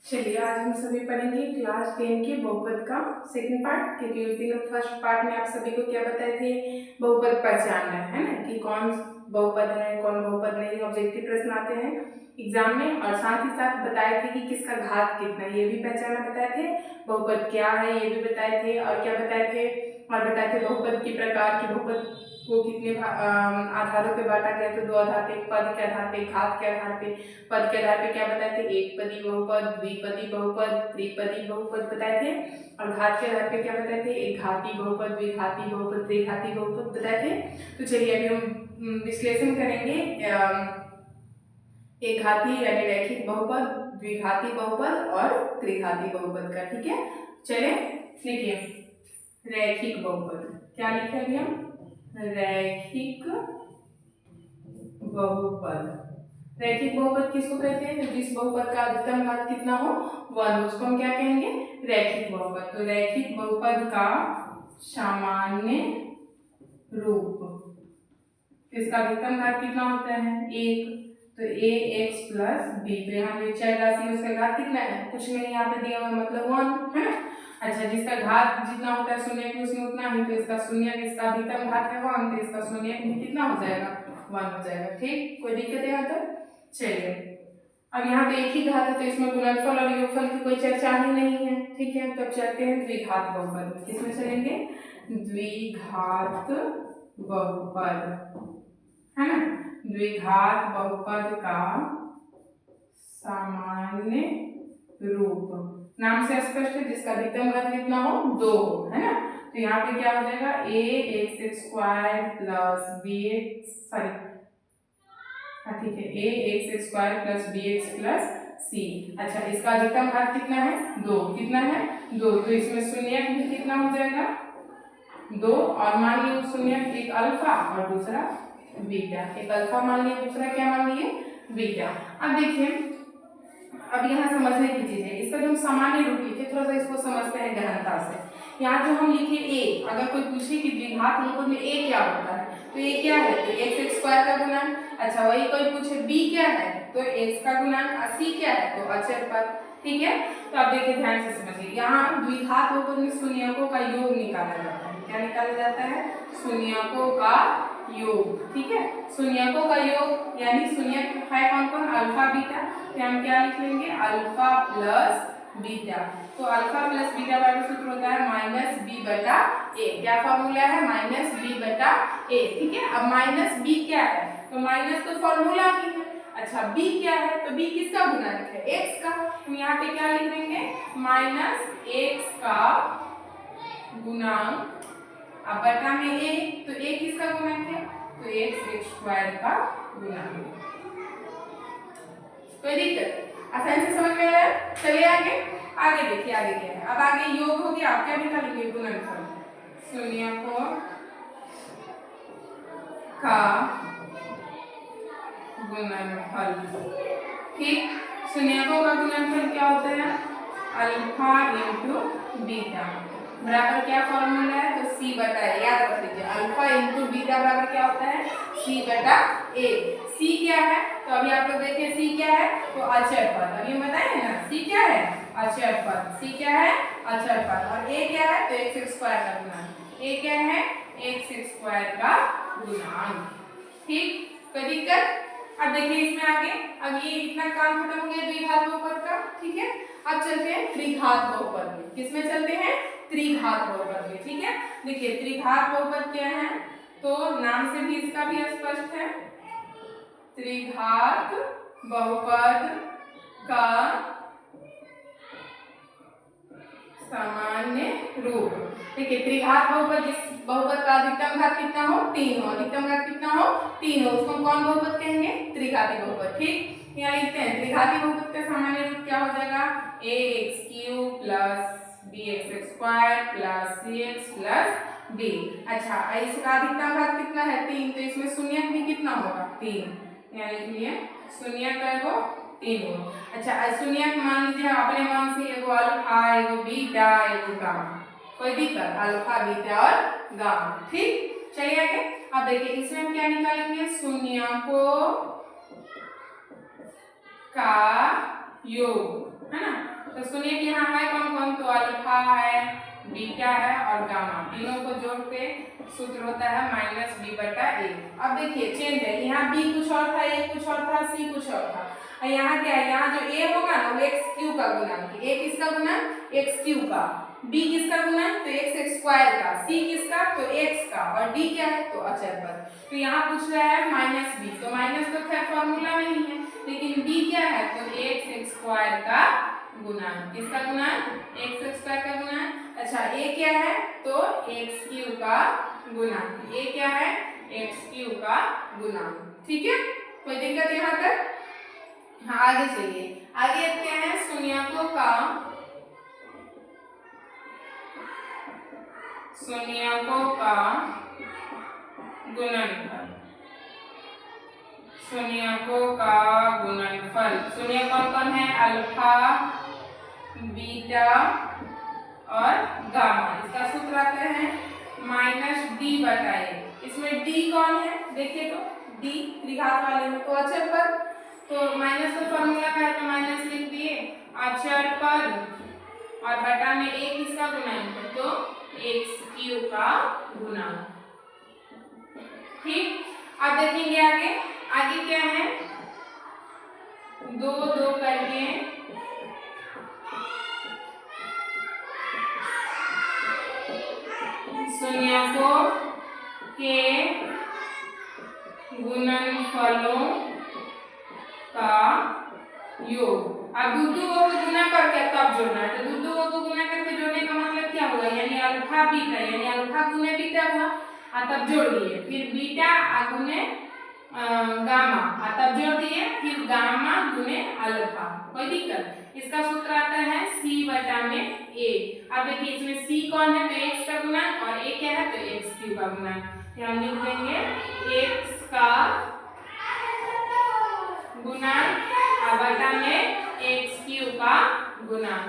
चलिए आज हम सभी पढ़ेंगे क्लास 10 के बहुपद का सेकंड पार्ट, क्योंकि उस दिन फर्स्ट पार्ट में आप सभी को क्या बताए थे, बहुपद पहचानना है ना, कि कौन बहुपद है कौन बहुपद नहीं। ऑब्जेक्टिव प्रश्न आते हैं एग्जाम में, और साथ ही साथ बताए थे कि किसका घात कितना है ये भी पहचानना बताए थे, बहुपद क्या है ये भी बताए थे, और क्या बताए थे, और बताए थे बहुपद के प्रकार की बहुपद को कितने आधारों पे बांटा गया, तो दो आधार पे, पद के आधार पे, घात के आधार पे। पद के आधार पे क्या बताए थे, एक पदी बहुपद, द्विपदी बहुपद, त्रिपदी बहुपद बताए थे, और घात के आधार पे क्या बताए थे, एक घाती बहुपद, द्विघाती बहुपद, त्रिघाती बहुपद बताए थे। तो चलिए अभी हम विश्लेषण करेंगे एक घाती यानी रैखिक बहुपद, द्विघाती बहुपद और त्रिघाती बहुपद का। ठीक है, चले देखिए रैखिक बहुपद क्या लिखे अभी हम, रैखिक बहुपद। रैखिक बहुपद किसको कहते हैं, तो जिस बहुपद का अधिकतम घात कितना हो 1, उसको हम क्या कहेंगे, रैखिक बहुपद। तो रैखिक बहुपद का सामान्य रूप, इसका अधिकतम घात कितना होता है 1, तो ax प्लस b, तो यहाँ जो चर राशि है उसका घात कितना है, कुछ नहीं यहाँ पे दिया हुआ मतलब 1 है ना। अच्छा, जिसका घात जितना होता है शून्य की उसमें उतना ही, तो इसका शून्य, इसका अधिकतम घात है 1, तो इसका शून्य भी कितना हो जाएगा 1 हो जाएगा। ठीक, कोई दिक्कत है यहाँ तक। चलिए अब यहाँ पे एक ही घात है तो इसमें गुणनफल और योगफल की कोई चर्चा ही नहीं है। ठीक है, तब चलते हैं द्विघात बहुपद में। किसमें चलेंगे, द्विघात बहुपद है ना। द्विघात बहुपद का सामान्य रूप, नाम से स्पष्ट है, जिसका अधिकतम घात कितना हो 2 हो, है ना। तो यहाँ पे क्या हो जाएगा, ax² प्लस bx, सॉरी ठीक है, ax² plus bx plus c। अच्छा, इसका अधिकतम घात कितना है 2, कितना है 2, तो इसमें शून्य भी कितना हो जाएगा 2, और मान लीजिए शून्य एक अल्फा और दूसरा बीटा, एक अल्फा मान लिए दूसरा क्या मान लिए बीटा। अब देखिए अब यहाँ समझने की चीज है, इसका जो हम सामान्य रूप लिखे थोड़ा सा इसको समझते हैं गहनता से। यहाँ जो हम लिखे a, अगर कोई पूछे कि द्विघात बहुपद में a क्या होता है, तो a क्या है, तो x² का गुणन। अच्छा, वही कोई पूछे b क्या है, तो x का गुणन, और c क्या है, तो अचर पद। ठीक है, तो आप देखिए ध्यान से समझिए, यहाँ द्विघात बहुपद में शून्यकों का योग निकाला जाता है। क्या निकाला जाता है, शून्यकों का योग। ठीक है, शून्यकों का योग यानी शून्यक है कौन कौन, अल्फा बीटा, तो हम क्या लिख लेंगे, अल्फा प्लस बीटा। तो अल्फा प्लस बीटा का सूत्र होता है माइनस बी बटा ए। क्या फॉर्मूला है, माइनस बी बटा ए। ठीक है, अब माइनस बी क्या है, तो माइनस तो फॉर्मूला ही है। अच्छा, बी क्या है, तो बी किसका गुणनक है, एक्स का। तो यहाँ पे क्या लिख देंगे, माइनस एक्स का गुणांक, अब बटा में ए, तो ए किसका गुणक है, तो x² का गुणक। कोई दिक्कत, आसानी से समझ में आया। चलिए आगे, आगे देखिए आगे क्या है। अब आगे योग हो गया, आप क्या निकालेंगे, गुणनफल, शून्यकों का गुणनफल। ठीक, शून्यकों का गुणनफल क्या होता है, अल्फा इंटू बीटा बराबर क्या फॉर्मूला है, तो c बटा ए। याद रख लीजिए, अल्फा इंटू बीटा बराबर क्या होता है, c बटा ए। c क्या है, तो अभी आप लोग देखिए c क्या है, तो अचर पद, अभी बताए ना c क्या है, अचर पद। c क्या है, अचर पद, और a क्या है, तो x² का गुणांक। a क्या है, x² का गुणांक। ठीक, कोई दिक्कत। अब देखिए इसमें आगे, अब ये इतना काम खत्म हो गया द्विघात बहुपद का। ठीक है, अब चलते हैं त्रिघात बहुपद में। किसमें चलते हैं, त्रिघात बहुपद में। ठीक है, देखिए त्रिघात बहुपद क्या है, तो नाम से भी इसका भी स्पष्ट है, त्रिघात बहुपद का सामान्य रूप। देखिए त्रिघात बहुपद, जिस बहुपद का अधिकतम घात कितना हो 3 हो, अधिकतम घात कितना हो 3 हो, उसको हम कौन बहुपद कहेंगे, त्रिघाती बहुपद। ठीक, यहाँ लिखते हैं त्रिघाती बहुपद का सामान्य रूप क्या हो जाएगा, ax³ plus bx² plus cx plus d। अच्छा, इसका अधिकतम घात कितना है 3, तो इसमें शून्य भी कितना होगा 3, यहाँ लिख लिए शून्य का एगो 3 हो। अच्छा, शून्य मान लीजिए अपने मान से, एगो अल्फा एगो बीटा एगो गामा, कोई दिक्कत, अल्फा बीटा और गामा। ठीक, चलिए आगे। अब देखिए इसमें हम क्या निकालेंगे, शून्यकों का योग, है ना। तो सुनिए कि यहाँ है कौन कौन, तो अल्फा है, बीटा है और गामा, तीनों को जोड़ के सूत्र होता है -b/a। अब देखिए चेंज है, यहाँ b कुछ और था, a कुछ और था, c कुछ और था, और यहाँ क्या है, यहाँ जो a होगा ना वो x³ का गुणन, a किसका गुणन, x³ का, b किसका गुणन, तो x² का, c किसका, तो x का, और d क्या है, तो अचर पर। तो यहाँ पूछ रहा है -b, तो माइनस तो खैर फॉर्मूला में ही है, लेकिन b क्या है, तो x² का गुणन, किसका गुणन, x² का गुणन। अच्छा a क्या है, तो x³ का गुणन, a क्या है, x³ का गुणन। ठीक है, कोई दिक्कत यहाँ तक? हाँ आगे चलिए, आगे क्या है, शून्यकों का गुणनफल, शून्यकों का गुणनफल। शून्य कौन कौन है, अल्फा, बीटा और गामा। इसका सूत्र आता है -d/a। इसमें d कौन है, देखिए तो d द्विघात वाले में, तो अचर पर, तो माइनस का फॉर्मूला क्या है, तो माइनस लिख दिए, अचर पर और बटा में a किसका गुणन, तो x³ का गुणन। ठीक, अब देखेंगे आगे, आगे क्या है, 2 2 करके शून्यकों के गुणनफलों का योग। अब दो को गुना करके तब जोड़ना है, तो दो को गुना करके जोड़ने का मतलब क्या होगा, यानी अल्फा बीटा, यानी अल्फा गुने बीटा हुआ, तब जोड़ दिए, फिर बीटा गुने गामा, तब जोड़ दिए, फिर गामा गुने अल्फा। कोई दिक्कत? इसका सूत्र आता है c/a। अब देखिए इसमें c कौन है, तो x का गुणन, और a क्या है, तो x³ का गुणन। हम लिख देंगे x का गुणन और बटा में x³ का गुणन।